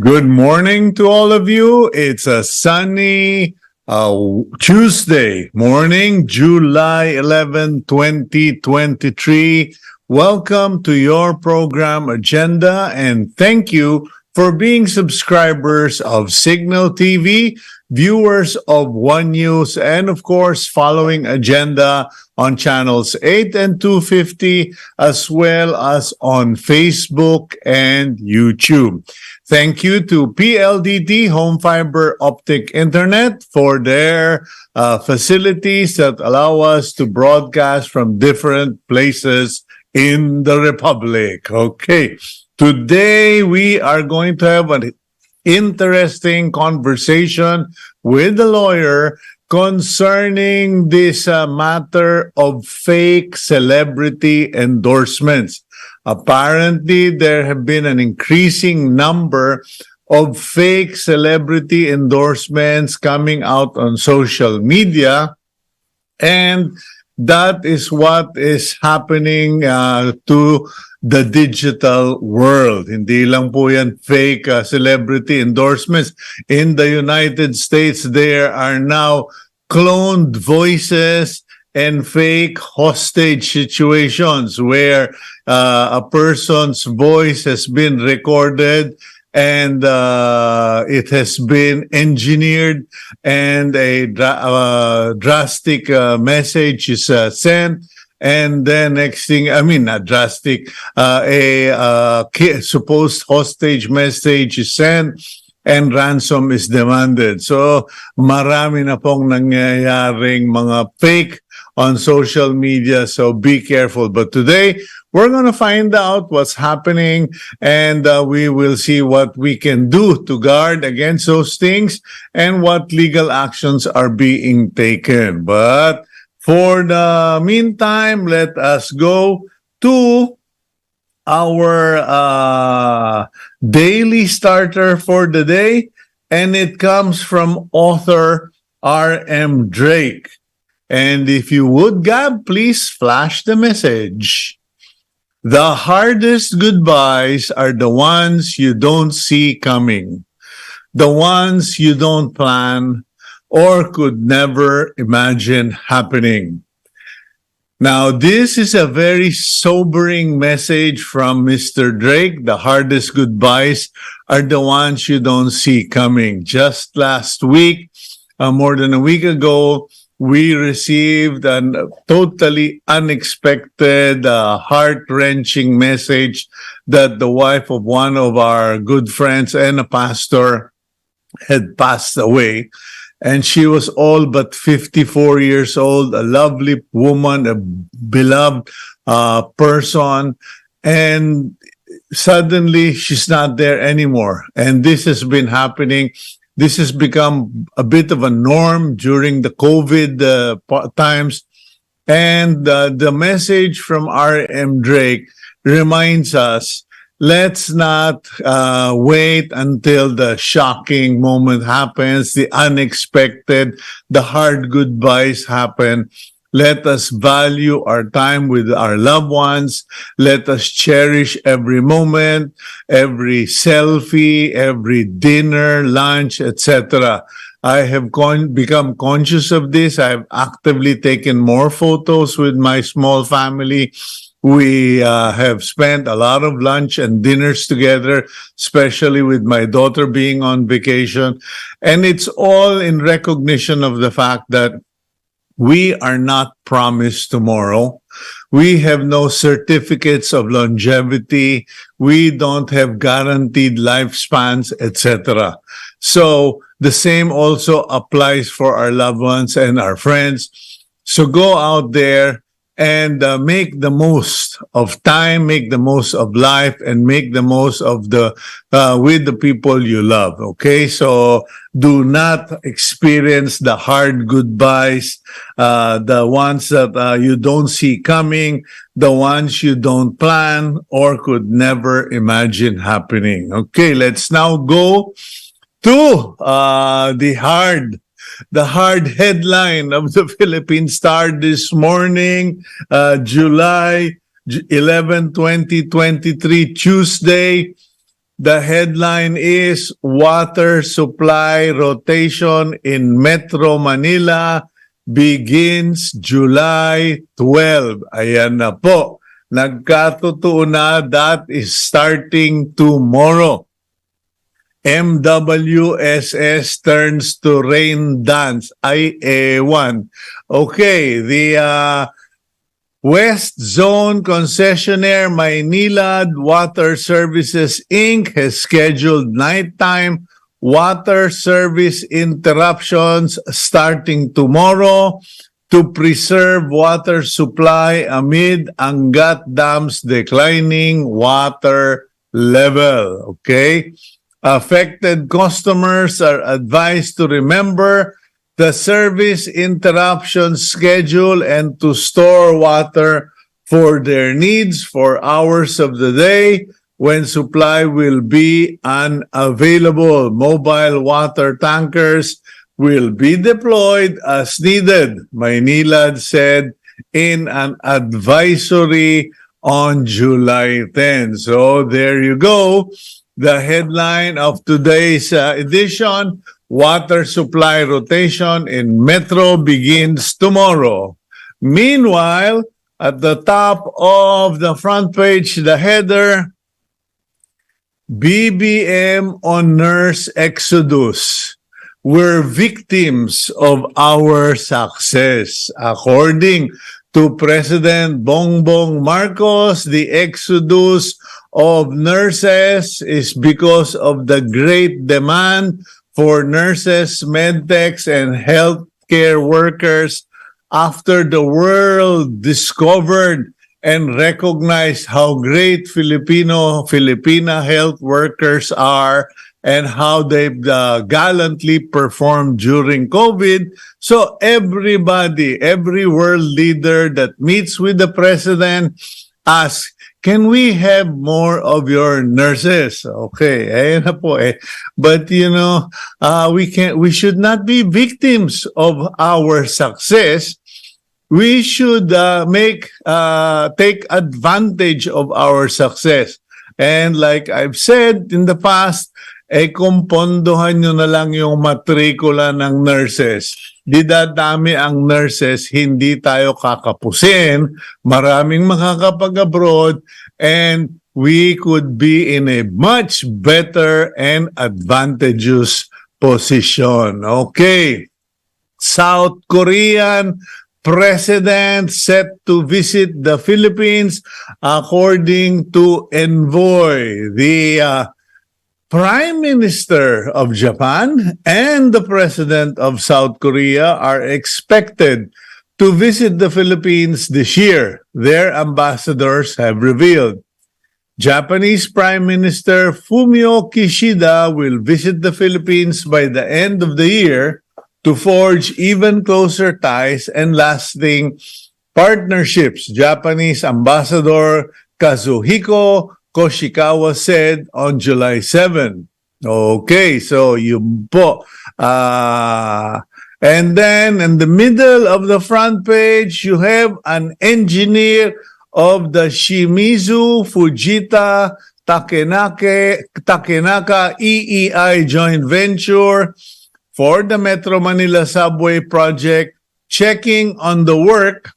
Good morning to all of you. It's a sunny Tuesday morning, July 11, 2023. Welcome to your program agenda, and thank you for being subscribers of Cignal TV, viewers of One News, and of course, following agenda on channels 8 and 250, as well as on Facebook and YouTube. Thank you to PLDT Home Fiber Optic Internet for their facilities that allow us to broadcast from different places in the Republic. Okay, today we are going to have an interesting conversation with the lawyer concerning this matter of fake celebrity endorsements. Apparently, there have been an increasing number of fake celebrity endorsements coming out on social media, and that is what is happening to the digital world. Hindi lang po yan fake celebrity endorsements. In the United States, there are now cloned voices and fake hostage situations where a person's voice has been recorded and it has been engineered, and a drastic message is sent, and then next thing, not drastic, supposed hostage message is sent, and ransom is demanded. So marami na pong nangyayaring mga fake on social media, so be careful. But today, we're going to find out what's happening, and we will see what we can do to guard against those things and what legal actions are being taken. But for the meantime, let us go to our daily starter for the day, and it comes from author R.M. Drake. And if you would, Gab, please flash the message. The hardest goodbyes are the ones you don't see coming, the ones you don't plan or could never imagine happening. Now, this is a very sobering message from Mr. Drake. The hardest goodbyes are the ones you don't see coming. Just last week, more than a week ago, we received a totally unexpected, heart-wrenching message that the wife of one of our good friends and a pastor had passed away. And she was all but 54 years old, a lovely woman, a beloved person. And suddenly she's not there anymore. And this has been happening. This has become a bit of a norm during the COVID times. And the message from R.M. Drake reminds us, let's not wait until the shocking moment happens, the unexpected, the hard goodbyes happen. Let us value our time with our loved ones. Let us cherish every moment, every selfie, every dinner, lunch, etc. I have become conscious of this. I've actively taken more photos with my small family. We have spent a lot of lunch and dinners together, especially with my daughter being on vacation. And it's all in recognition of the fact that we are not promised tomorrow. We have no certificates of longevity. We don't have guaranteed lifespans, etc. So the same also applies for our loved ones and our friends. So go out there and make the most of time, make the most of life, and make the most of with the people you love. Okay, so do not experience the hard goodbyes, the ones that you don't see coming, the ones you don't plan or could never imagine happening. Okay, let's now go to the hard headline of the Philippine Star this morning, July 11, 2023, Tuesday. The headline is Water Supply Rotation in Metro Manila begins July 12. Ayan na po. Nagkatotoo na, that is starting tomorrow. MWSS turns to rain dance. Ay, ewan. Okay, the West Zone Concessionaire Maynilad Water Services Inc. has scheduled nighttime water service interruptions starting tomorrow to preserve water supply amid Angat Dam's declining water level. Okay? Affected customers are advised to remember the service interruption schedule and to store water for their needs for hours of the day when supply will be unavailable. Mobile water tankers will be deployed as needed, Maynilad said in an advisory on July 10. So there you go. The headline of today's edition, Water Supply Rotation in Metro begins tomorrow. Meanwhile, at the top of the front page, the header, BBM on nurse exodus. We're victims of our success. According to President Bongbong Marcos, the exodus of nurses is because of the great demand for nurses, medtechs, and healthcare workers after the world discovered and recognized how great Filipina health workers are and how they've gallantly performed during COVID. So everybody, every world leader that meets with the president asks, can we have more of your nurses? Okay, ayun na po eh. But you know, we should not be victims of our success. We should take advantage of our success. And like I've said in the past, kumpondohan nyo na lang yung matrikula ng nurses. Didadami ang nurses, hindi tayo kakapusin, maraming makakapag-abroad, and we could be in a much better and advantageous position. Okay. South Korean president set to visit the Philippines according to envoy. The Prime Minister of Japan and the President of South Korea are expected to visit the Philippines this year, their ambassadors have revealed. Japanese Prime Minister Fumio Kishida will visit the Philippines by the end of the year to forge even closer ties and lasting partnerships, Japanese Ambassador Kazuhiko Koshikawa said on July 7. Okay, so yun po. And then in the middle of the front page, you have an engineer of the Shimizu Fujita Takenaka EEI joint venture for the Metro Manila Subway project, checking on the work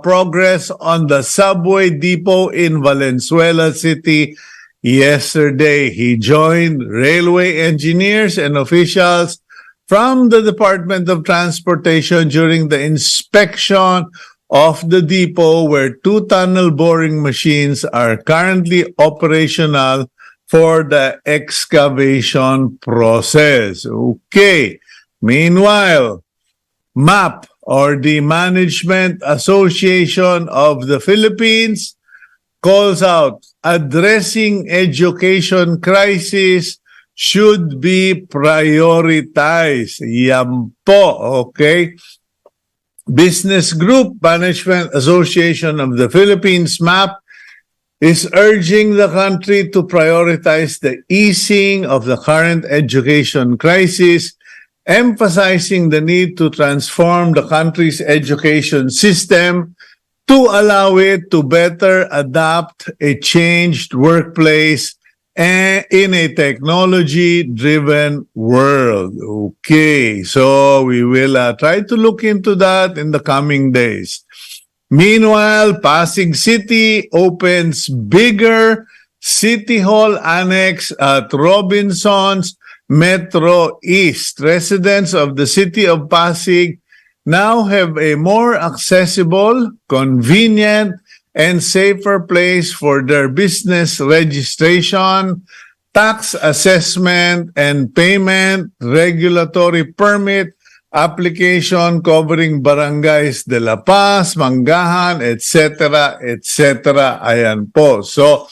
progress on the subway depot in Valenzuela City yesterday. He joined railway engineers and officials from the Department of Transportation during the inspection of the depot, where 2 tunnel boring machines are currently operational for the excavation process. Okay. Meanwhile, MAP, or the Management Association of the Philippines, calls out addressing education crisis should be prioritized. Yan po, okay? Business Group Management Association of the Philippines, MAP, is urging the country to prioritize the easing of the current education crisis, emphasizing the need to transform the country's education system to allow it to better adapt a changed workplace in a technology-driven world. Okay, so we will try to look into that in the coming days. Meanwhile, Pasig City opens bigger City Hall Annex at Robinson's Metro East. Residents of the city of Pasig now have a more accessible, convenient, and safer place for their business registration, tax assessment and payment, regulatory permit, application covering barangays de La Paz, Manggahan, etc., etc. Ayan po. So,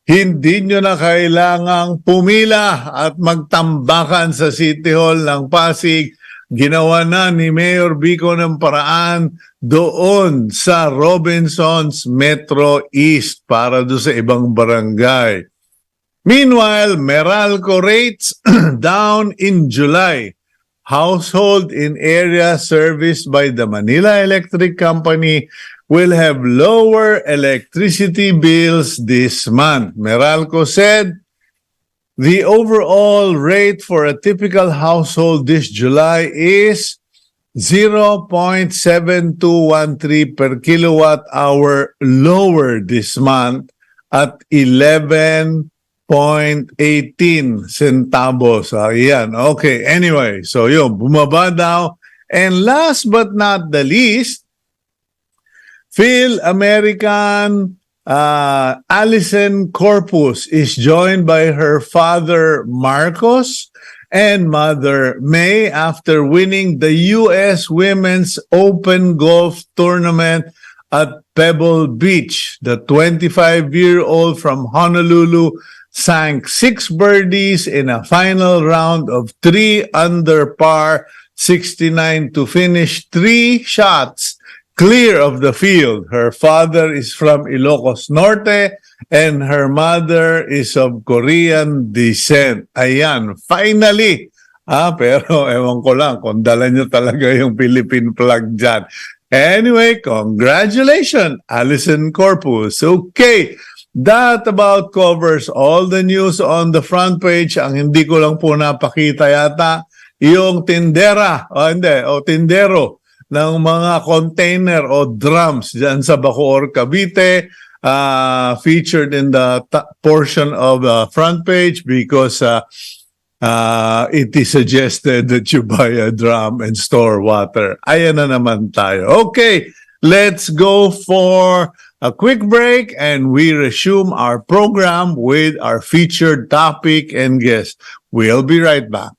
hindi nyo na kailangang pumila at magtambakan sa City Hall ng Pasig. Ginawa na ni Mayor Buko ng paraan doon sa Robinson's Metro East para doon sa ibang barangay. Meanwhile, Meralco rates down in July. Household in area serviced by the Manila Electric Company will have lower electricity bills this month. Meralco said the overall rate for a typical household this July is 0.7213 per kilowatt hour lower this month at 11.18 centavos. Ayan. Okay. Anyway, so yun, bumaba daw. And last but not the least, Phil-American Alison Corpus is joined by her father Marcos and mother May after winning the U.S. Women's Open Golf Tournament at Pebble Beach. The 25-year-old from Honolulu sank 6 birdies in a final round of 3 under par 69 to finish 3 shots clear of the field. Her father is from Ilocos Norte and her mother is of Korean descent. Ayan, finally. Pero ewan ko lang kung dala nyo talaga yung Philippine flag dyan. Anyway, congratulations, Alison Corpus. Okay, that about covers all the news on the front page. Ang hindi ko lang po napakita yata, yung tindera, tindero ng mga container o drums dyan sa Bacoor, Cavite, featured in the portion of the front page because it is suggested that you buy a drum and store water. Ayan na naman tayo. Okay, let's go for a quick break and we resume our program with our featured topic and guest. We'll be right back.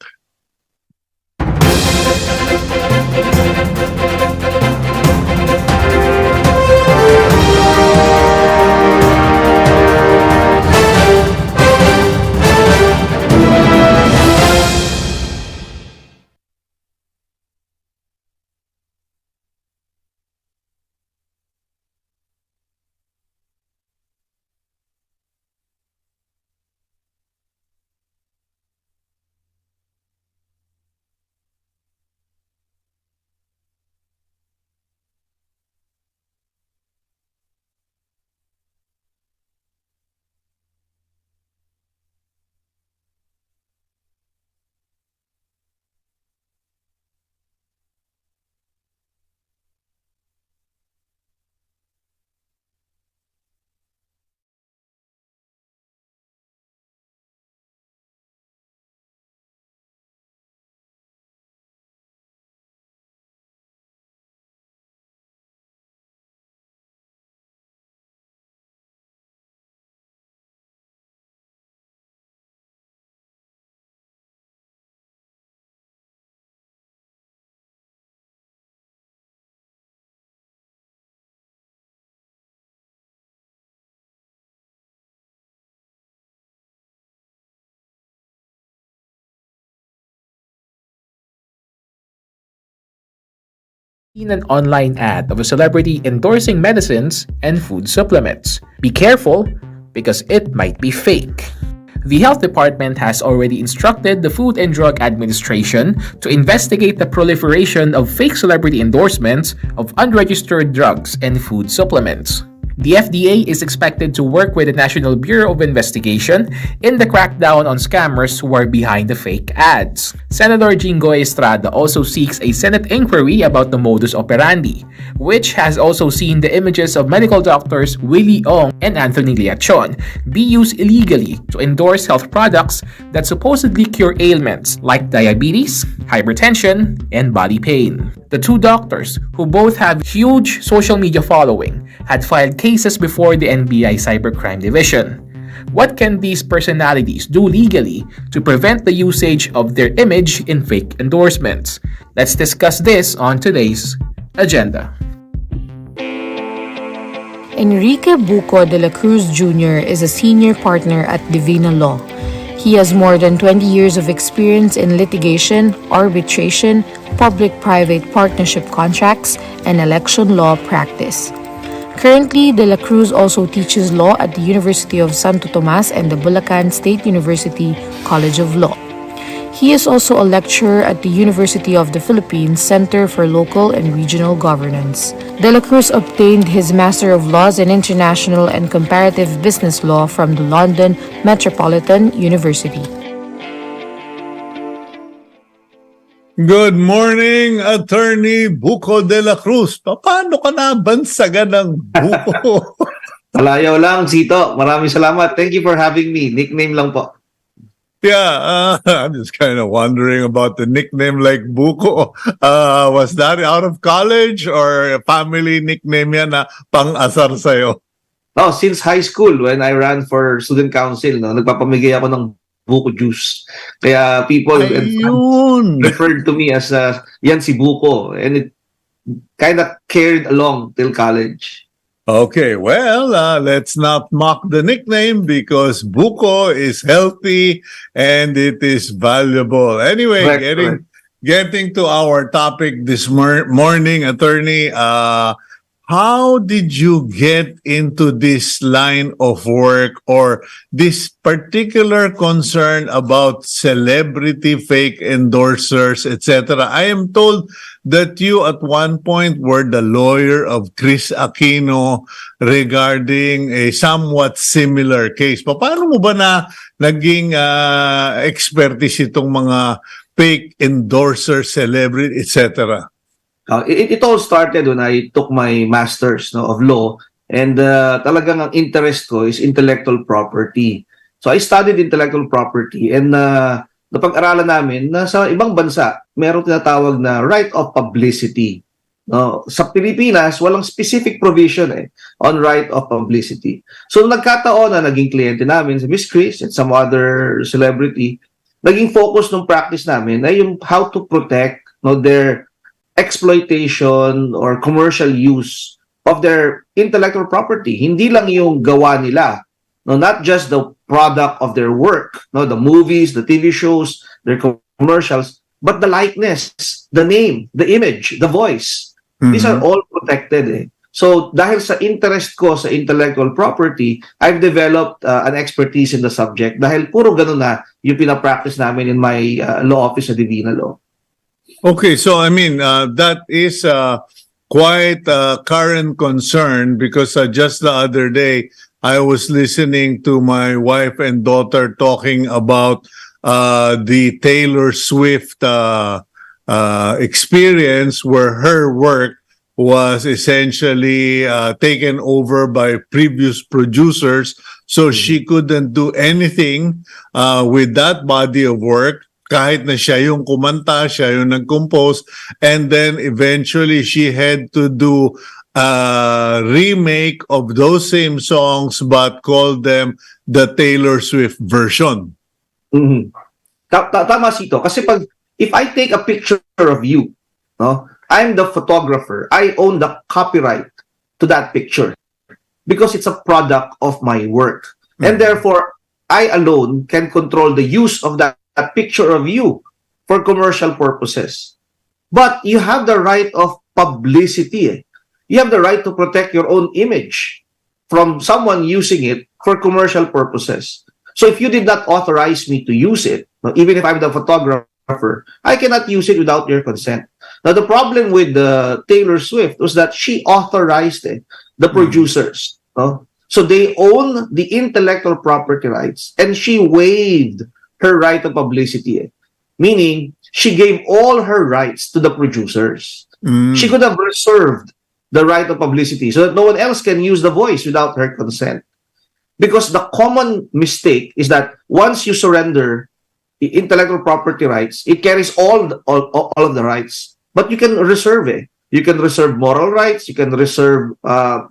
Seen an online ad of a celebrity endorsing medicines and food supplements. Be careful because it might be fake. The health department has already instructed the Food and Drug Administration to investigate the proliferation of fake celebrity endorsements of unregistered drugs and food supplements. The FDA is expected to work with the National Bureau of Investigation in the crackdown on scammers who are behind the fake ads. Senator Jingoy Estrada also seeks a Senate inquiry about the modus operandi, which has also seen the images of medical doctors Willie Ong and Anthony Liachon be used illegally to endorse health products that supposedly cure ailments like diabetes, hypertension, and body pain. The two doctors, who both have huge social media following, had filed cases before the NBI Cybercrime Division. What can these personalities do legally to prevent the usage of their image in fake endorsements? Let's discuss this on today's agenda. Enrique Buko de la Cruz Jr. is a senior partner at DivinaLaw. He has more than 20 years of experience in litigation, arbitration, public-private partnership contracts, and election law practice. Currently, De La Cruz also teaches law at the University of Santo Tomas and the Bulacan State University College of Law. He is also a lecturer at the University of the Philippines Center for Local and Regional Governance. De La Cruz obtained his Master of Laws in International and Comparative Business Law from the London Metropolitan University. Good morning, Attorney Buko de la Cruz. Paano ka nabansagan ng Buko? Palayaw lang, Cito. Maraming salamat. Thank you for having me. Nickname lang po. Yeah, I'm just kind of wondering about the nickname like Buko. Was that out of college or a family nickname yan na pang-asar sa'yo? Oh, since high school, when I ran for student council, no, nagpapamigay ako ng Buko juice. Kaya people Ayun! referred to me as yan si Buko. And it kind of carried along till college. Okay, well, let's not mock the nickname because Buko is healthy and it is valuable. Anyway, Correct. getting to our topic this morning, Attorney, how did you get into this line of work or this particular concern about celebrity fake endorsers, etc.? I am told that you at one point were the lawyer of Chris Aquino regarding a somewhat similar case. Paano mo ba na naging expertise itong mga fake endorser, celebrity, etc.? It all started when I took my master's of law, and talagang ang interest ko is intellectual property. So I studied intellectual property, and napag-aralan namin na sa ibang bansa merong tinatawag na right of publicity. No, sa Pilipinas walang specific provision on right of publicity. So nagkataon na naging kliyente namin si Miss Chris and some other celebrity, naging focus ng practice namin ay yung how to protect their exploitation or commercial use of their intellectual property. Hindi lang yung gawa nila, not just the product of their work, the movies, the TV shows, their commercials, but the likeness, the name, the image, the voice. Mm-hmm. These are all protected. So dahil sa interest ko sa intellectual property, I've developed an expertise in the subject dahil puro ganun na yung pinapractice namin in my law office sa DivinaLaw. Okay, so I mean, that is quite a current concern because just the other day, I was listening to my wife and daughter talking about the Taylor Swift experience where her work was essentially taken over by previous producers, so she couldn't do anything with that body of work. Kahit na siya yung kumanta, siya yung nag-compose, and then eventually she had to do a remake of those same songs but called them the Taylor Swift version. Mm-hmm. Tama, Cito. Kasi if I take a picture of you, I'm the photographer. I own the copyright to that picture because it's a product of my work. Mm-hmm. And therefore, I alone can control the use of that picture of you for commercial purposes. But you have the right of publicity. You have the right to protect your own image from someone using it for commercial purposes. So if you did not authorize me to use it, even if I'm the photographer, I cannot use it without your consent. Now, the problem with Taylor Swift was that she authorized the producers no? So they own the intellectual property rights, and she waived her right of publicity. Meaning, she gave all her rights to the producers. She could have reserved the right of publicity so that no one else can use the voice without her consent. Because the common mistake is that once you surrender the intellectual property rights, it carries all of the rights. But you can reserve it. You can reserve moral rights. You can reserve the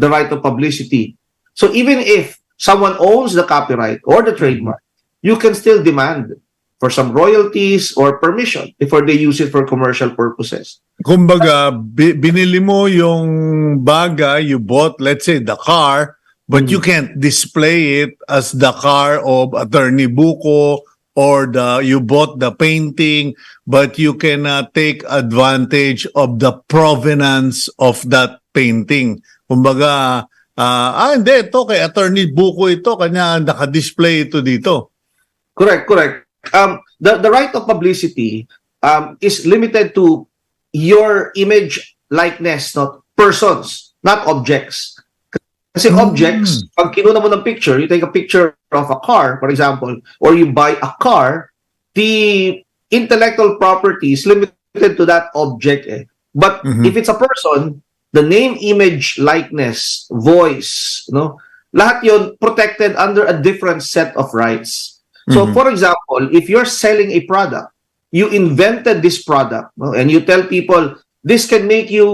right of publicity. So even if someone owns the copyright or the trademark, you can still demand for some royalties or permission before they use it for commercial purposes. Kumbaga, binili mo yung bagay, you bought, let's say, the car, but you can't display it as the car of Attorney Buko, or you bought the painting, but you cannot take advantage of the provenance of that painting. Kumbaga, hindi, ito kay Attorney Buko ito, kanya naka-display ito dito. Correct. The right of publicity is limited to your image, likeness, not persons, not objects. Kasi objects, pag kinuna mo ng picture, you take a picture of a car, for example, or you buy a car, the intellectual property is limited to that object. But if it's a person, the name, image, likeness, voice, lahat yun protected under a different set of rights. So, for example, if you're selling a product, you invented this product, and you tell people, this can make you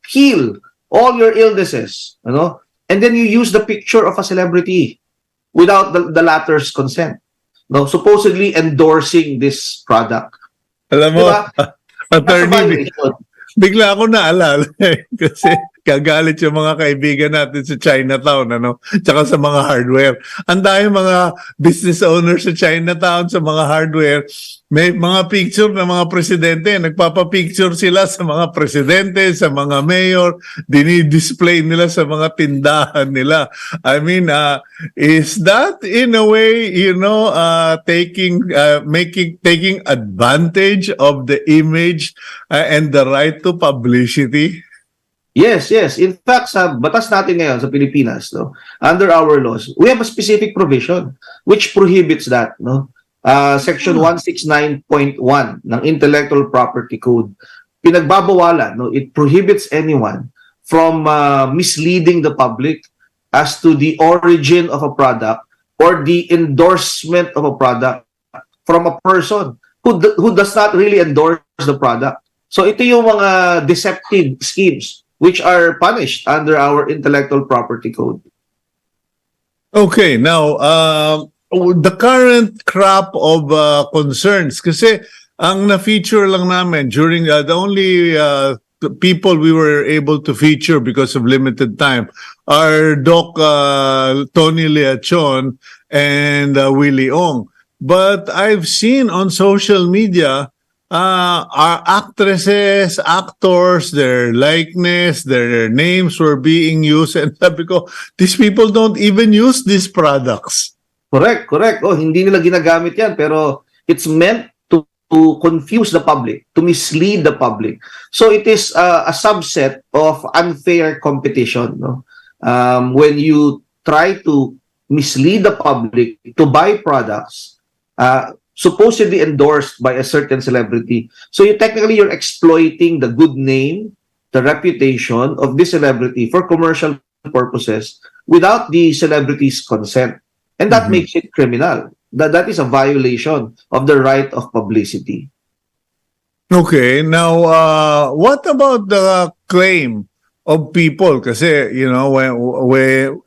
heal all your illnesses, and then you use the picture of a celebrity without the latter's consent, supposedly endorsing this product. Alam mo, Diba? attorney, bigla ako naalala kasi kagalit yung mga kaibigan natin sa Chinatown, tsaka sa mga hardware. Ang dami mga business owners sa Chinatown, sa mga hardware, may mga picture ng mga presidente, nagpapapicture sila sa mga presidente, sa mga mayor, dinidisplay nila sa mga tindahan nila. I mean, is that in a way, taking advantage of the image and the right to publicity? Yes. In fact, sa batas natin ngayon sa Pilipinas, under our laws, we have a specific provision which prohibits that. Section 169.1 ng Intellectual Property Code. Pinagbabawalan, it prohibits anyone from misleading the public as to the origin of a product or the endorsement of a product from a person who does not really endorse the product. So ito yung mga deceptive schemes which are punished under our Intellectual Property Code. Okay, now, the current crop of concerns, kasi ang na-feature lang namin during the only people we were able to feature because of limited time are Doc Tony Leachon and Willie Ong. But I've seen on social media our actresses, actors, their likeness, their names were being used, and sabi ko, these people don't even use these products. Correct. Hindi nila ginagamit yan, pero it's meant to confuse the public, to mislead the public. So it is a subset of unfair competition. When you try to mislead the public to buy products supposedly endorsed by a certain celebrity. So you're exploiting the good name, the reputation of this celebrity for commercial purposes without the celebrity's consent. And that makes it criminal. That is a violation of the right of publicity. Okay, now what about the claim of people? Kasi, when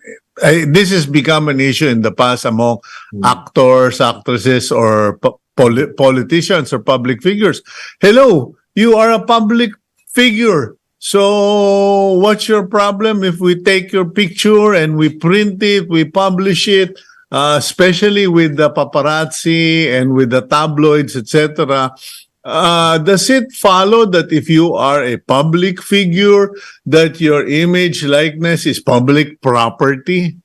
this has become an issue in the past among actors, actresses, or politicians or public figures. Hello, you are a public figure. So what's your problem if we take your picture and we print it, we publish it, especially with the paparazzi and with the tabloids, etc.? Does it follow that if you are a public figure, that your image, likeness is public property?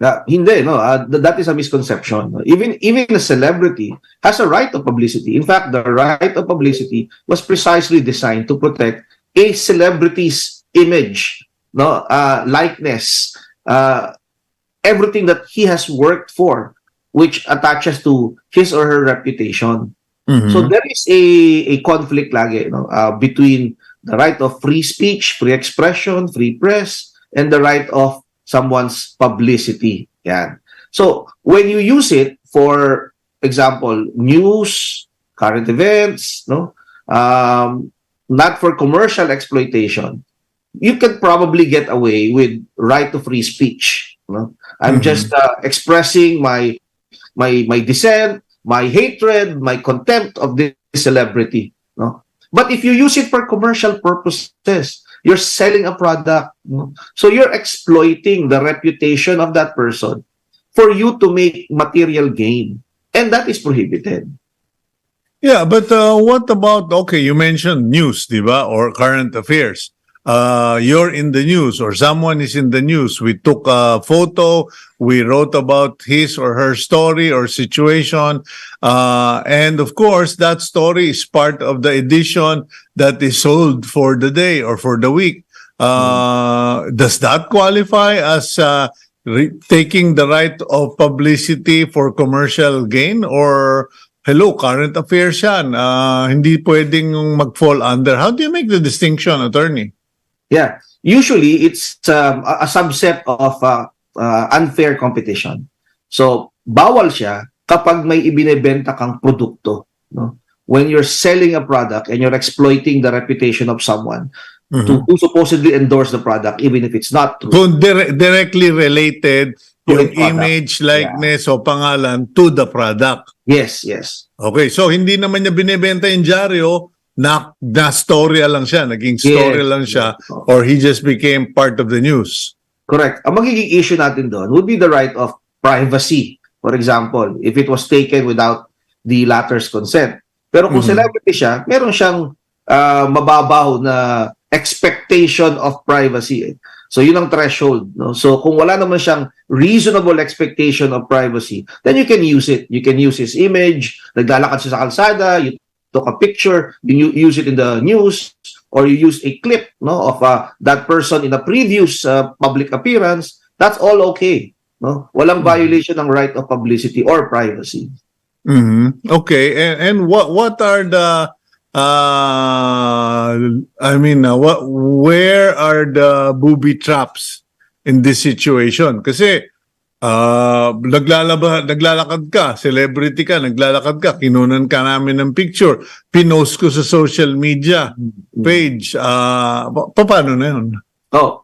Hindi, that is a misconception. Even a celebrity has a right of publicity. In fact, the right of publicity was precisely designed to protect a celebrity's image no, likeness, everything that he has worked for, which attaches to his or her reputation. So there is a conflict lagi, between the right of free speech, free expression, free press, and the right of someone's publicity. Yan. So when you use it for example, news, current events, not for commercial exploitation, you can probably get away with right to free speech. I'm just expressing my dissent, my hatred, my contempt of this celebrity. But if you use it for commercial purposes, you're selling a product. So you're exploiting the reputation of that person for you to make material gain. And that is prohibited. Yeah, but what about, okay, you mentioned news, diba, or current affairs. You're in the news or someone is in the news. We took a photo, we wrote about his or her story or situation. And of course, that story is part of the edition that is sold for the day or for the week. Does that qualify as taking the right of publicity for commercial gain? Or, hello, current affairs yan, hindi pwedeng mag-fall under. How do you make the distinction, attorney? Yeah, usually it's a subset of unfair competition. So, bawal siya kapag may ibinebenta kang produkto. When you're selling a product and you're exploiting the reputation of someone to who supposedly endorse the product, even if it's not true. So, directly related To yung a product. image, likeness, o pangalan to the product. Yes, yes. Okay, so hindi naman niya binebenta yung dyaryo, na storya lang siya, naging story Yes. lang siya, or he just became part of the news. Correct. Ang magiging issue natin doon would be the right of privacy. For example, if it was taken without the latter's consent. Pero kung celebrity siya, meron siyang mababaw na expectation of privacy. So yun ang threshold. So kung wala naman siyang reasonable expectation of privacy, then you can use it. You can use his image, naglalakad siya sa kalsada, you took a picture, you use it in the news, or you use a clip of that person in a previous public appearance, that's all okay. Walang violation ng right of publicity or privacy. Okay, and what are the where are the booby traps in this situation? Kasi naglalakad ka, celebrity ka, naglalakad ka, kinunan ka namin ng picture, pinost ko sa social media page. Paano na yun?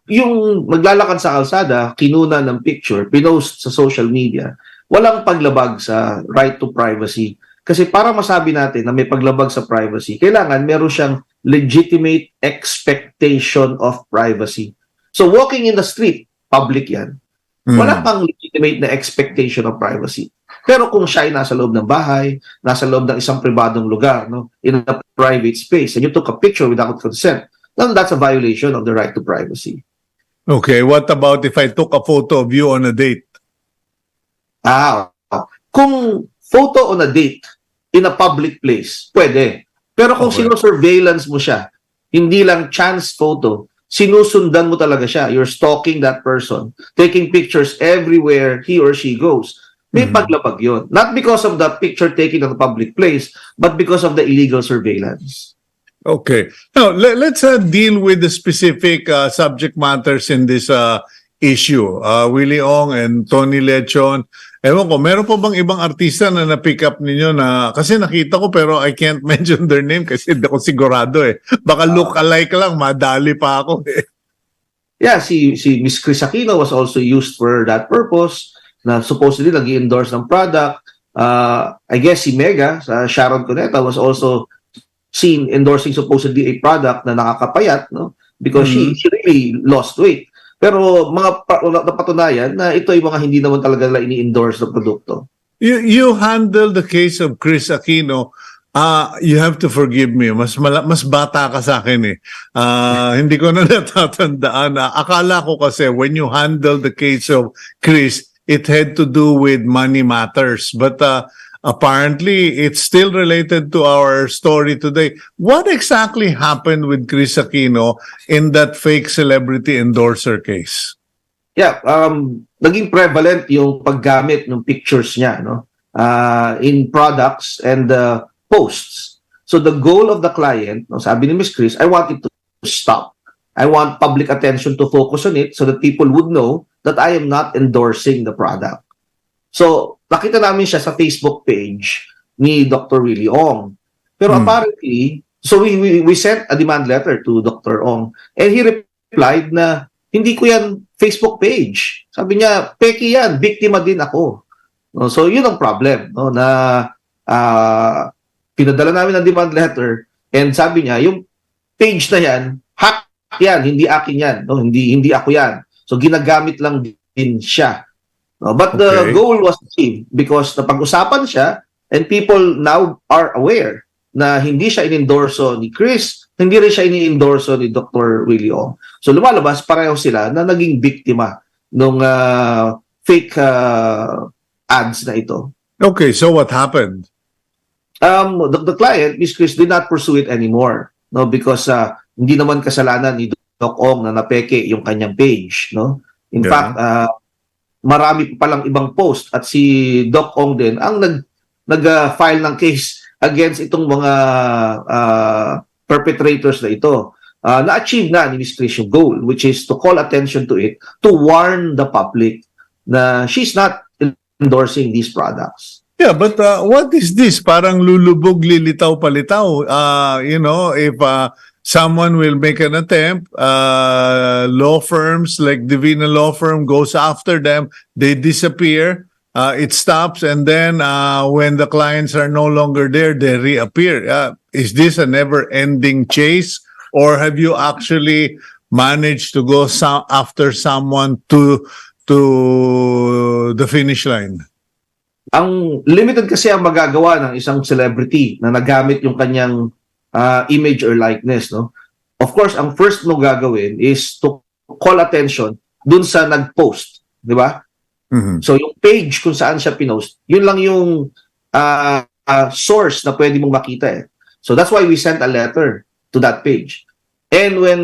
Yung maglalakad sa kalsada, kinunan ng picture, pinost sa social media, walang paglabag sa right to privacy. Kasi para masabi natin na may paglabag sa privacy, kailangan meron siyang legitimate expectation of privacy. So walking in the street, public yan. Wala pang legitimate na expectation of privacy. Pero kung siya ay nasa loob ng bahay, nasa loob ng isang pribadong lugar, in a private space, and you took a picture without consent, then that's a violation of the right to privacy. Okay, what about if I took a photo of you on a date? Kung photo on a date in a public place, pwede. Pero kung sino-surveillance mo siya, hindi lang chance photo, sinusundan mo talaga siya. You're stalking that person, taking pictures everywhere he or she goes. May paglabag yun. Not because of the picture taken in a public place, but because of the illegal surveillance. Okay. Now, let's deal with the specific subject matters in this issue. Willie Ong and Tony Lechon. Ewan ko, meron pa bang ibang artista na na-pick up ninyo na, kasi nakita ko pero I can't mention their name kasi hindi ako sigurado eh. Baka look-alike lang, madali pa ako eh. Yeah, si Miss Chris Aquino was also used for that purpose, na supposedly nag-endorse ng product. I guess si Mega, sa Sharon Cuneta, was also seen endorsing supposedly a product na nakakapayat, because she really lost weight. Pero mga napatunayan na ito ay mga hindi naman talaga nila ini-endorse na produkto. You handle the case of Chris Aquino. You have to forgive me. Mas bata ka sa akin eh. Hindi ko na natatandaan. Akala ko kasi when you handle the case of Chris, it had to do with money matters. But apparently it's still related to our story today. What exactly happened with Chris Aquino in that fake celebrity endorser case? Yeah, naging prevalent yung paggamit ng pictures niya, no? In products and posts. So the goal of the client, no, sabi ni Ms. Chris, I want it to stop. I want public attention to focus on it so that people would know that I am not endorsing the product. So, nakita namin siya sa Facebook page ni Dr. Willie Ong. Pero apparently, so we sent a demand letter to Dr. Ong and he replied na hindi ko yan Facebook page. Sabi niya, peki yan, biktima din ako. No, so, yun ang problem, no, na pinadala namin ang demand letter and sabi niya, yung page na yan, hack yan, hindi akin yan. No, hindi ako yan. So, ginagamit lang din siya. No, but the goal was achieved because napag-usapan siya and people now are aware na hindi siya in-endorso ni Chris, hindi rin siya in-endorso ni Dr. Willie Ong. So lumalabas pareho sila na naging biktima ng fake ads na ito. Okay, so what happened? The client, Ms. Chris, did not pursue it anymore, no, because hindi naman kasalanan ni Doc Ong na napeke yung kanyang page, no. In fact, marami pa palang ibang post at si Doc Ong din ang nag-file ng case against itong mga perpetrators na ito. Na-achieve na ni Ms. Chris yung goal, which is to call attention to it, to warn the public na she's not endorsing these products. Yeah, but what is this? Parang lulubog, lilitaw, palitaw. You know, if someone will make an attempt, law firms like Divina Law Firm goes after them, they disappear, it stops, and then when the clients are no longer there, they reappear. Is this a never-ending chase, or have you actually managed to go after someone to the finish line? Ang limited kasi ang magagawa ng isang celebrity na nagamit yung kanyang image or likeness, no? Of course, ang first mo gagawin is to call attention dun sa nag-post, di ba? Mm-hmm. So, yung page kung saan siya pinost, yun lang yung source na pwede mong makita eh. So, that's why we sent a letter to that page. And when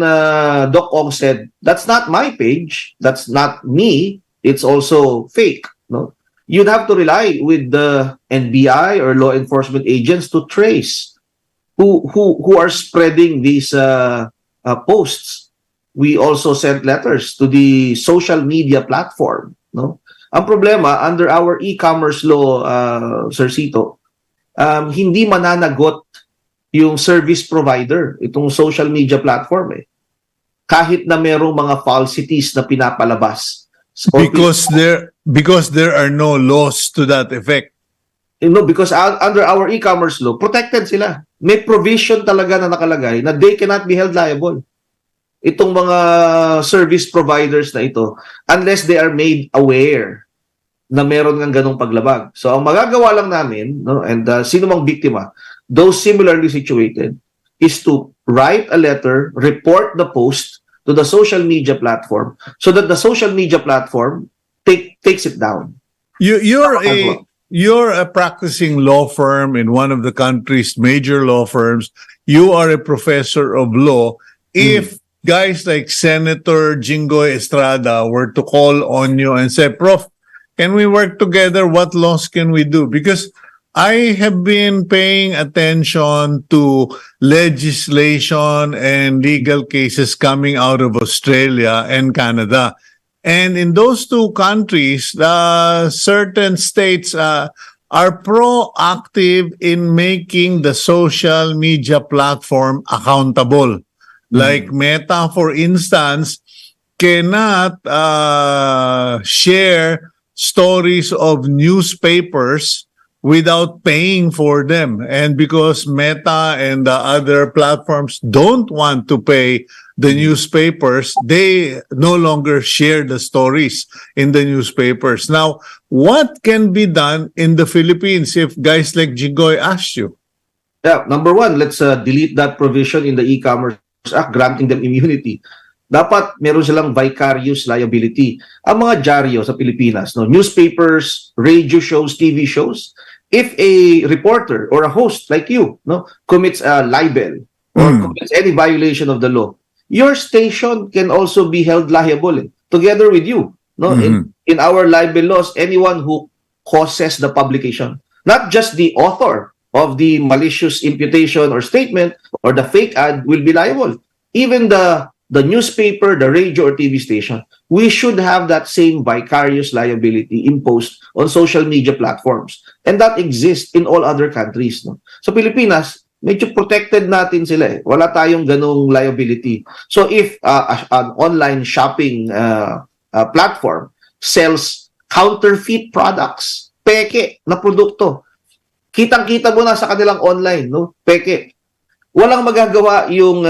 Doc Ong said, that's not my page, that's not me, it's also fake, no? You'd have to rely with the NBI or law enforcement agents to trace who are spreading these posts. We also sent letters to the social media platform, no? Ang problema, under our e-commerce law, Sir Cito, hindi mananagot yung service provider, itong social media platform eh. Kahit na merong mga falsities na pinapalabas. Because there are no laws to that effect. No, because under our e-commerce law, protected sila. May provision talaga na nakalagay na they cannot be held liable. Itong mga service providers na ito, unless they are made aware na meron ng ganong paglabag. So, ang magagawa lang namin, no, and sino mang biktima, those similarly situated, is to write a letter, report the post to the social media platform so that the social media platform takes it down. You're a practicing law firm in one of the country's major law firms. You are a professor of law. If guys like Senator Jinggoy Estrada were to call on you and say, Prof, can we work together? What laws can we do? Because I have been paying attention to legislation and legal cases coming out of Australia and Canada. And in those two countries, certain states are proactive in making the social media platform accountable. Like Meta, for instance, cannot share stories of newspapers without paying for them. And because Meta and the other platforms don't want to pay the newspapers, they no longer share the stories in the newspapers. Now, what can be done in the Philippines if guys like Jinggoy ask you? Yeah, number one, let's delete that provision in the e-commerce act granting them immunity. Dapat meron silang vicarious liability. Ang mga dyaryo sa Pilipinas, no, newspapers, radio shows, TV shows, if a reporter or a host like you, no, commits a libel or commits any violation of the law, your station can also be held liable, together with you. No, in our libel laws, anyone who causes the publication, not just the author of the malicious imputation or statement or the fake ad, will be liable. Even the newspaper, the radio or TV station, we should have that same vicarious liability imposed on social media platforms. And that exists in all other countries. No? Sa Pilipinas, medyo protected natin sila. Wala tayong ganong liability. So if an online shopping platform sells counterfeit products, peke na produkto, kitang-kita mo na sa kanilang online, no? Peke. Walang magagawa yung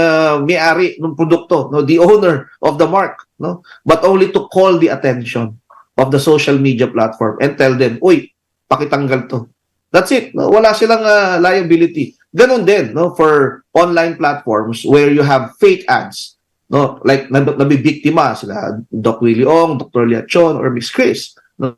may-ari ng produkto, no, the owner of the mark, no, but only to call the attention of the social media platform and tell them, uy, pakitanggal to. That's it. No? Wala silang liability. Ganon din, no, for online platforms where you have fake ads, no, like nabibiktima sila Doc Willie Ong, Dr. Liachon, or Miss Chris. No?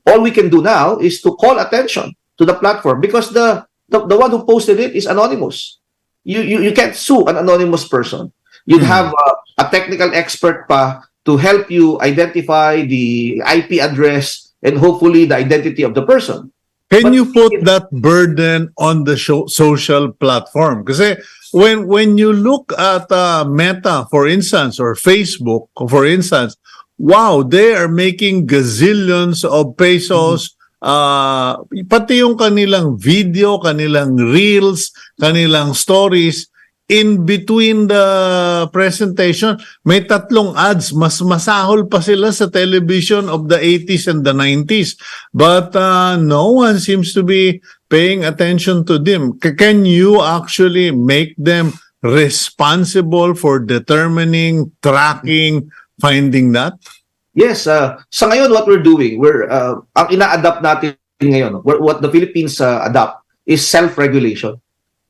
All we can do now is to call attention to the platform because the one who posted it is anonymous. You can't sue an anonymous person. You'd have a technical expert pa to help you identify the IP address and hopefully the identity of the person. Can you put that burden on the social platform? Kasi when you look at Meta, for instance, or Facebook, for instance, wow, they are making gazillions of pesos. Pati yung kanilang video, kanilang reels, kanilang stories, in between the presentation, may tatlong ads. Mas masahol pa sila sa television of the 80s and the 90s. But no one seems to be paying attention to them. Can you actually make them responsible for determining, tracking, finding that? Yes, sa ngayon what we're doing, ang ina-adapt natin ngayon, what the Philippines adopt is self-regulation.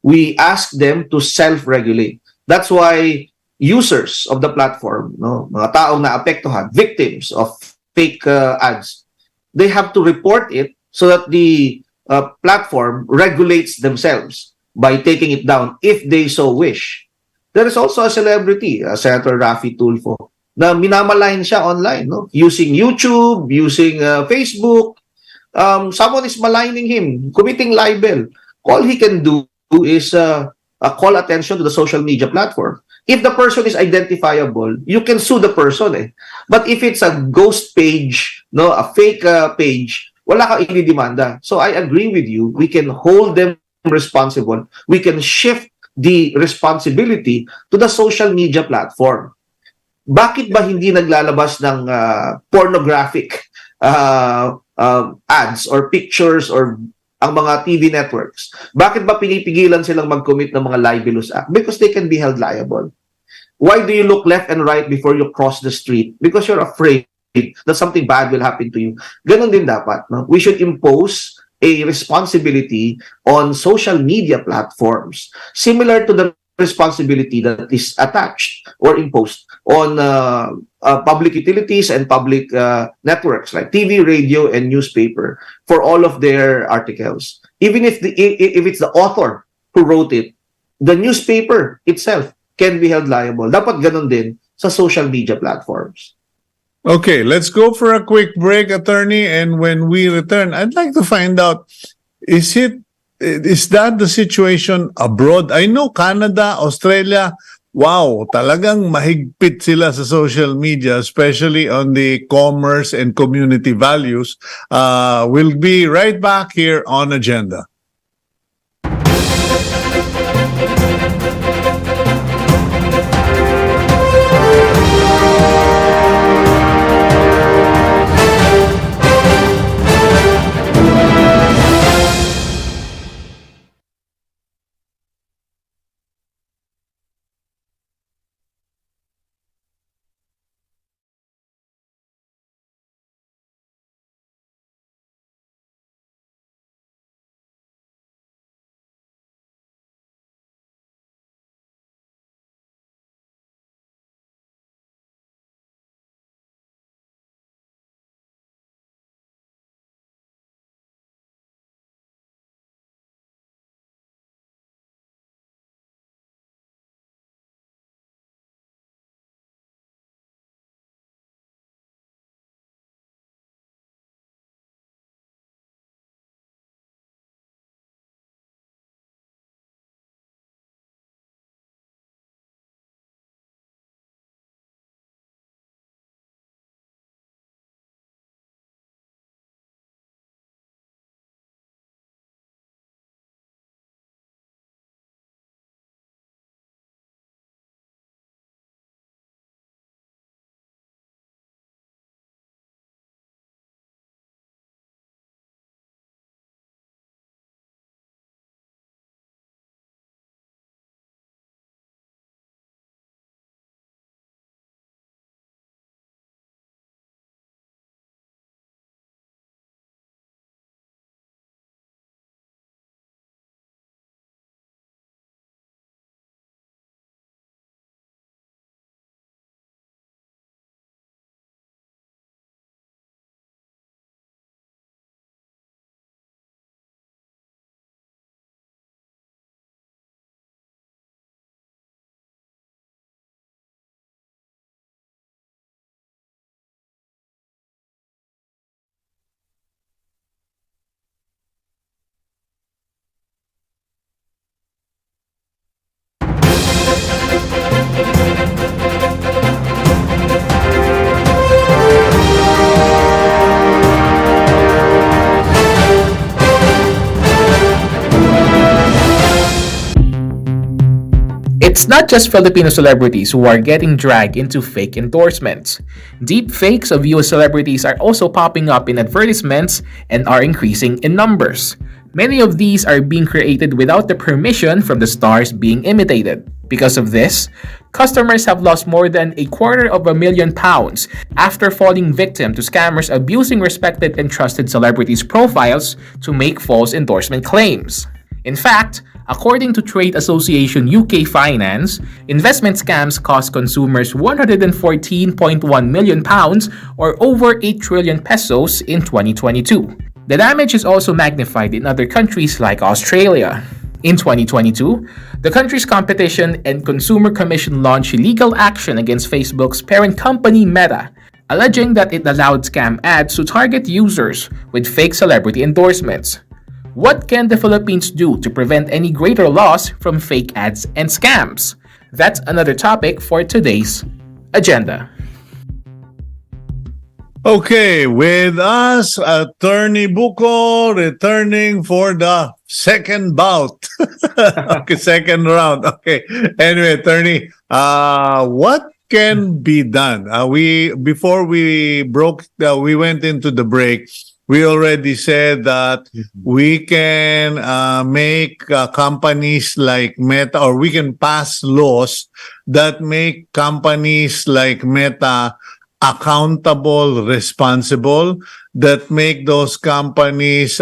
We ask them to self-regulate. That's why users of the platform, no, mga taong naapektuhan, victims of fake ads, they have to report it so that the platform regulates themselves by taking it down if they so wish. There is also a celebrity, Senator Raffy Tulfo, na minamalayan siya online, no? Using YouTube, using Facebook. Someone is maligning him, committing libel. All he can do is call attention to the social media platform. If the person is identifiable, you can sue the person. But if it's a ghost page, no, a fake page, wala kang inidemanda. So I agree with you. We can hold them responsible. We can shift the responsibility to the social media platform. Bakit ba hindi naglalabas ng pornographic ads or pictures or ang mga TV networks? Bakit ba pinipigilan silang mag-commit ng mga libelous act? Because they can be held liable. Why do you look left and right before you cross the street? Because you're afraid that something bad will happen to you. Ganon din dapat. No? We should impose a responsibility on social media platforms similar to the responsibility that is attached or imposed on public utilities and public networks like TV, radio, and newspaper for all of their articles. Even if it's the author who wrote it, the newspaper itself can be held liable. Dapat ganun din sa social media platforms. Okay, let's go for a quick break, attorney. And when we return, I'd like to find out, is that the situation abroad? I know Canada, Australia, wow, talagang mahigpit sila sa social media, especially on the commerce and community values. We'll be right back here on Agenda. It's not just Filipino celebrities who are getting dragged into fake endorsements. Deep fakes of US celebrities are also popping up in advertisements and are increasing in numbers. Many of these are being created without the permission from the stars being imitated. Because of this, customers have lost more than £250,000 after falling victim to scammers abusing respected and trusted celebrities' profiles to make false endorsement claims. In fact, according to Trade Association UK Finance, investment scams cost consumers £114.1 million or over 8 trillion pesos in 2022. The damage is also magnified in other countries like Australia. In 2022, the country's Competition and Consumer Commission launched legal action against Facebook's parent company Meta, alleging that it allowed scam ads to target users with fake celebrity endorsements. What can the Philippines do to prevent any greater loss from fake ads and scams? That's another topic for today's agenda. Okay, with us, Attorney Buko returning for the second bout. Okay, second round. Okay. Anyway, Attorney, what can be done? Before we went into the break, we already said that we can make companies like Meta, or we can pass laws that make companies like Meta accountable, responsible, that make those companies,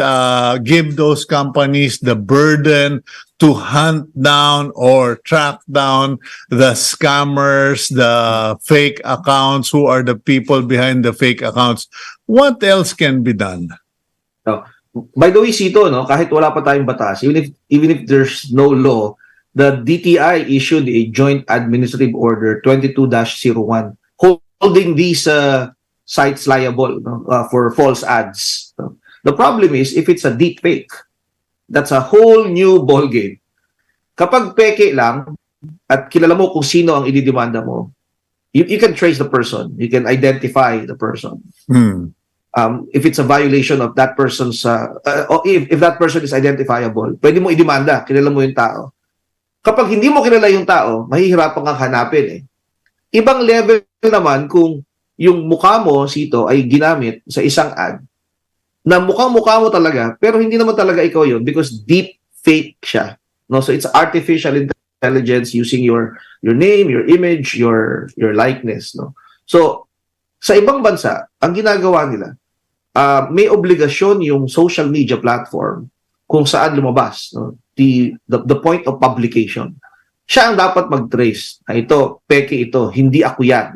give those companies the burden to hunt down or track down the scammers, the fake accounts, who are the people behind the fake accounts. What else can be done? Oh, by the way, Cito, no, kahit wala pa tayong batas, even if there's no law, the DTI issued a Joint Administrative Order 22-01 holding these sites liable, no, for false ads. No? The problem is, if it's a deep fake, that's a whole new ballgame. Kapag peke lang, at kilala mo kung sino ang ididemanda mo, you can trace the person. You can identify the person. If it's a violation of that person's, if that person is identifiable, pwede mo idemanda, kilala mo yung tao. Kapag hindi mo kilala yung tao, mahihirapan kang hanapin eh. Ibang level naman kung yung mukha mo, Cito, ay ginamit sa isang ad na mukhang-mukha mo talaga, pero hindi naman talaga ikaw yun because deep fake siya. No? So it's artificial intelligence using your name, your image, your likeness. No? So sa ibang bansa, ang ginagawa nila, may obligasyon yung social media platform kung saan lumabas, no? The point of publication. Siya ang dapat mag-trace. Ito, peke ito, hindi ako yan.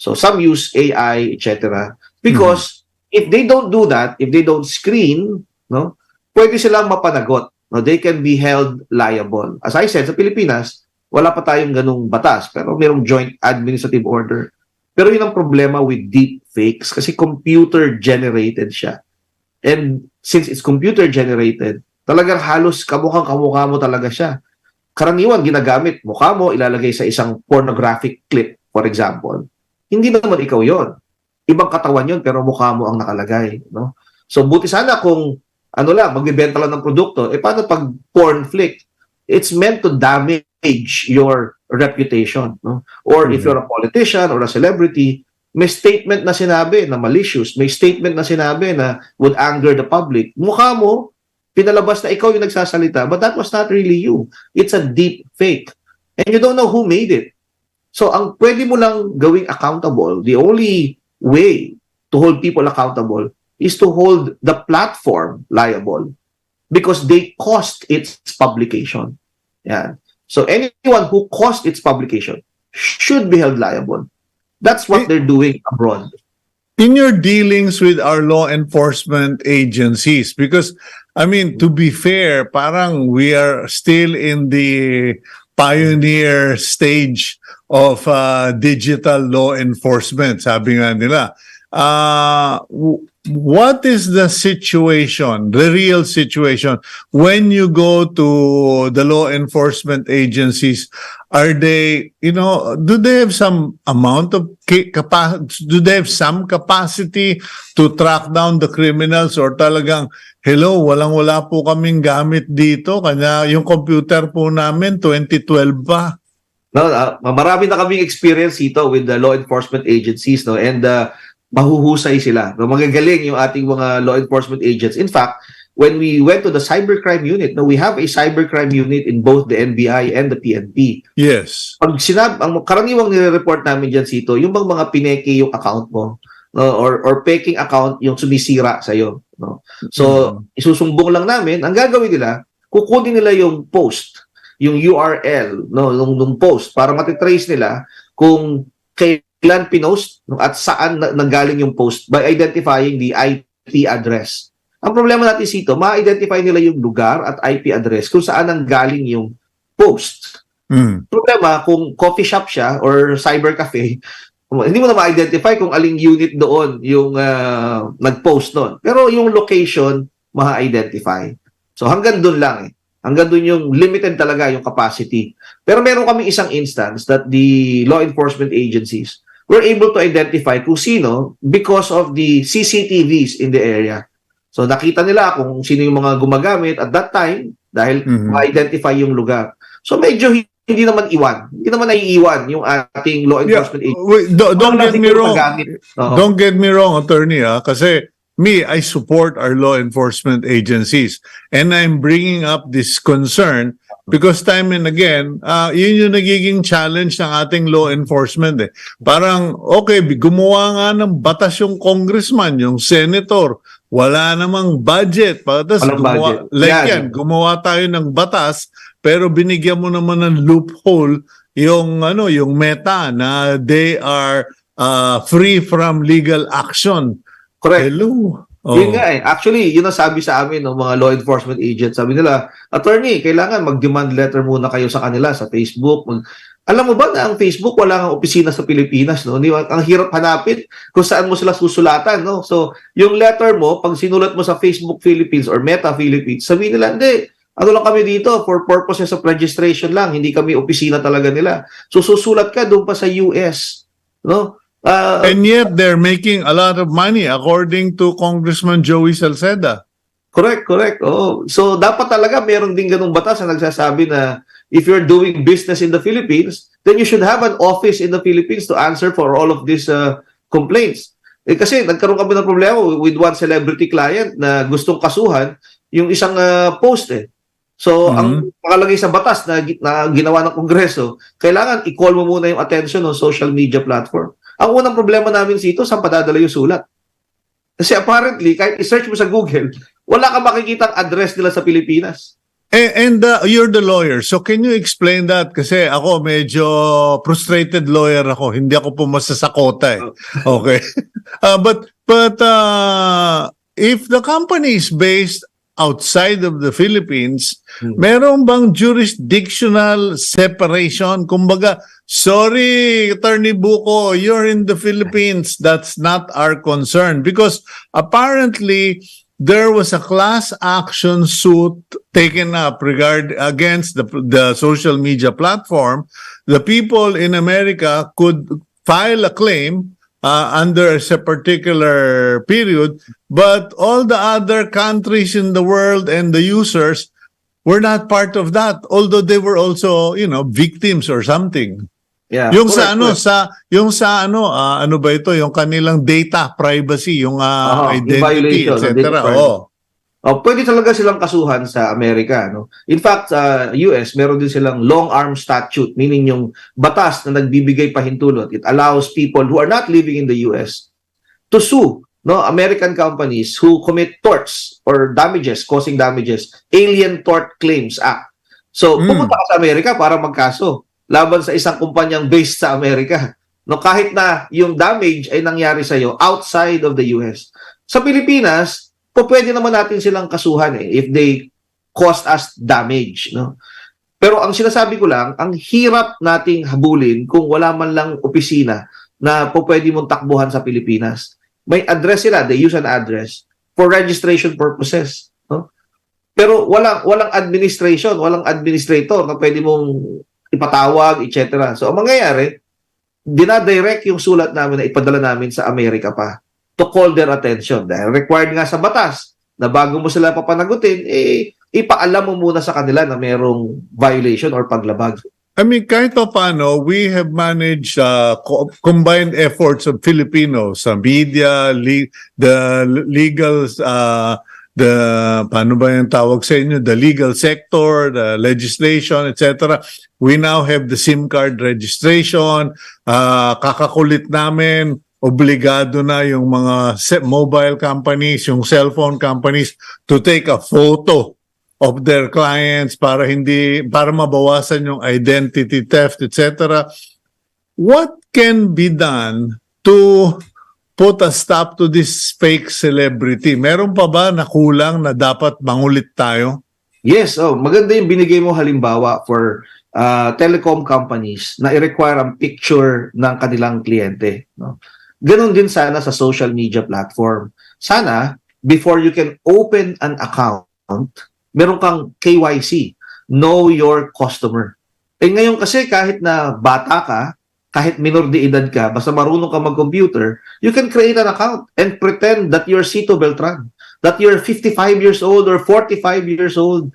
So some use AI, etc. Because if they don't do that, if they don't screen, no, pwede silang mapanagot. No, they can be held liable. As I said, sa Pilipinas, wala pa tayong ganung batas, pero mayroong Joint Administrative Order. Pero yun ang problema with deep fakes kasi computer-generated siya. And since it's computer-generated, talagang halos kamukha mo talaga siya. Karaniwan ginagamit, mukha mo ilalagay sa isang pornographic clip, for example. Hindi naman ikaw yon. Ibang katawan yon pero mukha mo ang nakalagay. No? So buti sana kung magbibenta lang ng produkto, paano pag porn flick? It's meant to damage your reputation. No? Or if you're a politician or a celebrity, may statement na sinabi na malicious, may statement na sinabi na would anger the public. Mukha mo, pinalabas na ikaw yung nagsasalita, but that was not really you. It's a deep fake. And you don't know who made it. So, ang pwede mo lang gawing accountable, the only way to hold people accountable is to hold the platform liable because they caused its publication. Yeah. So, anyone who caused its publication should be held liable. That's what they're doing abroad. In your dealings with our law enforcement agencies, because, I mean, to be fair, parang we are still in the pioneer stage of digital law enforcement, sabi nga nila. What is the situation, the real situation, when you go to the law enforcement agencies? Are they, do they have some amount of do they have some capacity to track down the criminals, or talagang, hello, walang-wala po kaming gamit dito, kanya yung computer po namin 2012 pa. No, marami na kaming experience ito with the law enforcement agencies, no, and mahuhusay sila. No, magagaling yung ating mga law enforcement agents. In fact, when we went to the cybercrime unit, no, we have a cybercrime unit in both the NBI and the PNP. Yes. Pag ang karaniwang nire-report namin dyan, Cito, yung mga pineke yung account mo, no, or peking account yung sumisira sa'yo. No? So, isusumbong lang namin, ang gagawin nila, kukunin nila yung post, yung URL, no, nung post, para matitrace nila kung kailan pinost, no, at saan nanggaling yung post by identifying the IP address. Ang problema natin dito, ma-identify nila yung lugar at IP address kung saan nanggaling yung post. Problema, kung coffee shop siya or cyber cafe, hindi mo na ma-identify kung aling unit doon yung nag-post doon. Pero yung location, ma-identify. So hanggang doon lang eh. Hanggang doon yung limited talaga yung capacity. Pero meron kaming isang instance that the law enforcement agencies were able to identify kung sino because of the CCTVs in the area. So nakita nila kung sino yung mga gumagamit at that time dahil ma-identify yung lugar. So medyo hindi naman naiiwan yung ating law enforcement agency. Wait, don't get me wrong. Don't get me wrong, attorney, kasi I support our law enforcement agencies, and I'm bringing up this concern because time and again, yun yung nagiging challenge ng ating law enforcement eh. Parang, okay, gumawa nga ng batas yung congressman, yung senator, wala namang budget. Patas, gumawa tayo ng batas, pero binigyan mo naman ng loophole yung Meta na they are free from legal action. Correct. Hello. Yun nga eh. Actually, yun ang sabi sa amin ng mga law enforcement agents. Sabi nila, attorney, kailangan mag-demand letter muna kayo sa kanila sa Facebook. Alam mo ba na ang Facebook wala kang opisina sa Pilipinas, no? Ang hirap hanapin kung saan mo sila susulatan, no? So, yung letter mo, pag sinulat mo sa Facebook Philippines or Meta Philippines, sabihin nila, hindi, ano lang kami dito for purposes of registration lang, hindi kami opisina talaga nila. So, susulat ka doon pa sa US, no? And yet, they're making a lot of money according to Congressman Joey Salceda. Correct. Oh, so, dapat talaga meron din ganung batas na nagsasabi na if you're doing business in the Philippines, then you should have an office in the Philippines to answer for all of these complaints. Kasi nagkaroon kami ng problema with one celebrity client na gustong kasuhan yung isang post eh. So, ang nakalagay sa batas na ginawa ng Kongreso, kailangan i-call mo muna yung attention ng social media platform. Ang unang problema namin dito, saan padadala yung sulat? Kasi apparently, kahit i-search mo sa Google, wala kang makikitang address nila sa Pilipinas. And you're the lawyer, so can you explain that? Kasi ako medyo frustrated lawyer ako, hindi ako pumasa sa kota eh. Okay. But if the company is based outside of the Philippines, meron bang jurisdictional separation? Kumbaga, sorry, Attorney Buko, you're in the Philippines. That's not our concern. Because apparently, there was a class action suit taken up against the social media platform. The people in America could file a claim under a particular period, but all the other countries in the world and the users were not part of that, although they were also, victims or something. Yeah. Yung ano ba ito, yung kanilang data privacy, yung identity, etc. Pwede talaga silang kasuhan sa Amerika, no? In fact, US, meron din silang long arm statute, meaning yung batas na nagbibigay pahintulot. It allows people who are not living in the US to sue, no, American companies who commit torts or causing damages, Alien Tort Claims Act. So, pumunta ka sa Amerika para magkaso laban sa isang kumpanyang based sa Amerika. No, kahit na yung damage ay nangyari sa iyo outside of the US. Sa Pilipinas, pwede naman natin silang kasuhan if they caused us damage, no? Pero ang sinasabi ko lang, ang hirap nating habulin kung wala man lang opisina na pwede mong takbuhan sa Pilipinas. May address sila, they use an address for registration purposes, no? Pero walang administration, walang administrator na pwede mong ipatawag, etc. So, ang mangyayari, dinadirect yung sulat namin na ipadala namin sa Amerika pa to call their attention. Dahil required nga sa batas na bago mo sila papanagutin, ipaalam mo muna sa kanila na merong violation or paglabag. I mean, kahit pa paano, we have managed combined efforts of Filipinos, sa media, the legal, paano ba yung tawag sa inyo? The legal sector, the legislation, etc. We now have the SIM card registration. Kakakulit namin, obligado na yung mga mobile companies, yung cellphone companies to take a photo of their clients para mabawasan yung identity theft, etc. What can be done to put a stop to this fake celebrity? Meron pa ba na kulang na dapat mangulit tayo? Yes, maganda yung binigay mo halimbawa for telecom companies na i-require ang picture ng kanilang kliyente. No? Ganon din sana sa social media platform. Sana, before you can open an account, meron kang KYC, know your customer. Ngayon kasi kahit na bata ka, kahit minor de edad ka, basta marunong ka mag-computer, you can create an account and pretend that you're Cito Beltran, that you're 55 years old or 45 years old,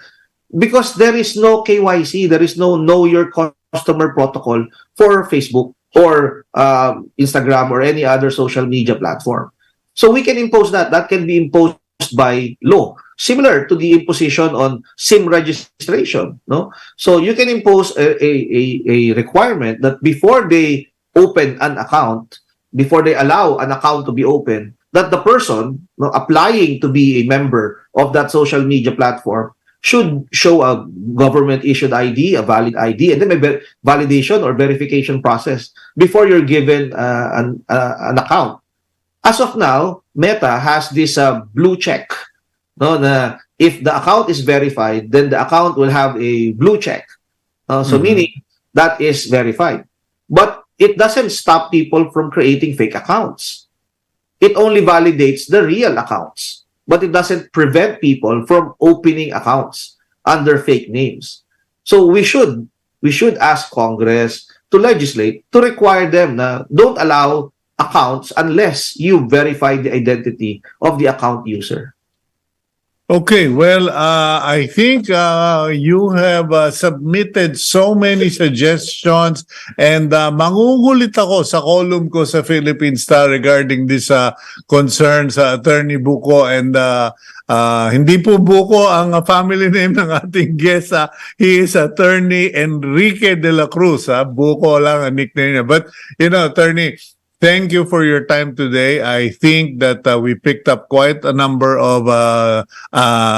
because there is no KYC, there is no know your customer protocol for Facebook or Instagram or any other social media platform. So we can impose that. That can be imposed by law, similar to the imposition on SIM registration, no? So you can impose a requirement that before they open an account, before they allow an account to be open, that the person, no, applying to be a member of that social media platform should show a government-issued ID, a valid ID, and then may validation or verification process before you're given an account. As of now, Meta has this blue check, no, na if the account is verified, then the account will have a blue check. So meaning that is verified. But it doesn't stop people from creating fake accounts. It only validates the real accounts, but it doesn't prevent people from opening accounts under fake names. So we should ask Congress to legislate to require them na don't allow accounts unless you verify the identity of the account user. Okay, well, I think you have submitted so many suggestions, and mangungulit ako sa column ko sa Philippine Star regarding this concern sa Attorney Buko, and hindi po Buko ang family name ng ating guest. He is Attorney Enrique de la Cruz. Buko lang ang nickname niya. But, Attorney, thank you for your time today. I think that we picked up quite a number of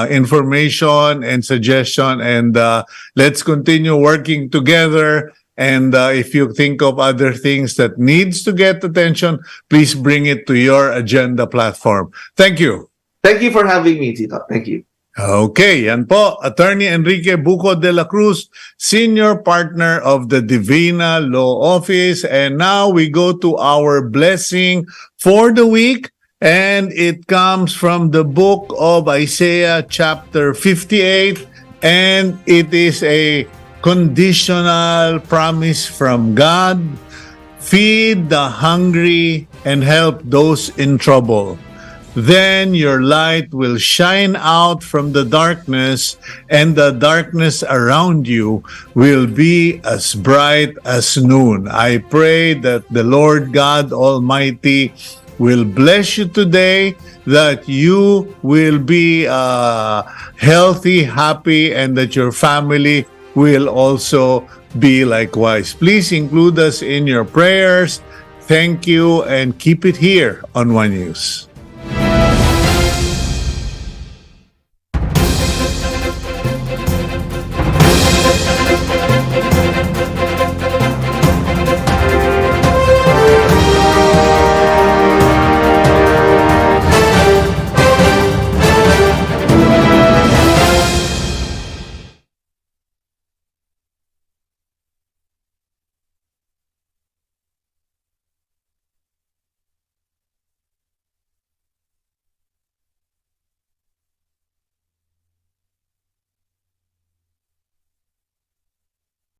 information and suggestion, and let's continue working together. And if you think of other things that needs to get attention, please bring it to your agenda platform. Thank you. Thank you for having me, Tito. Thank you. Okay, yan po, Attorney Enrique Buko de la Cruz, Senior Partner of the DivinaLaw Office. And now we go to our blessing for the week, and it comes from the book of Isaiah chapter 58, and it is a conditional promise from God: feed the hungry and help those in trouble. Then your light will shine out from the darkness, and the darkness around you will be as bright as noon. I pray that the Lord God Almighty will bless you today, that you will be healthy, happy, and that your family will also be likewise. Please include us in your prayers. Thank you, and keep it here on One News.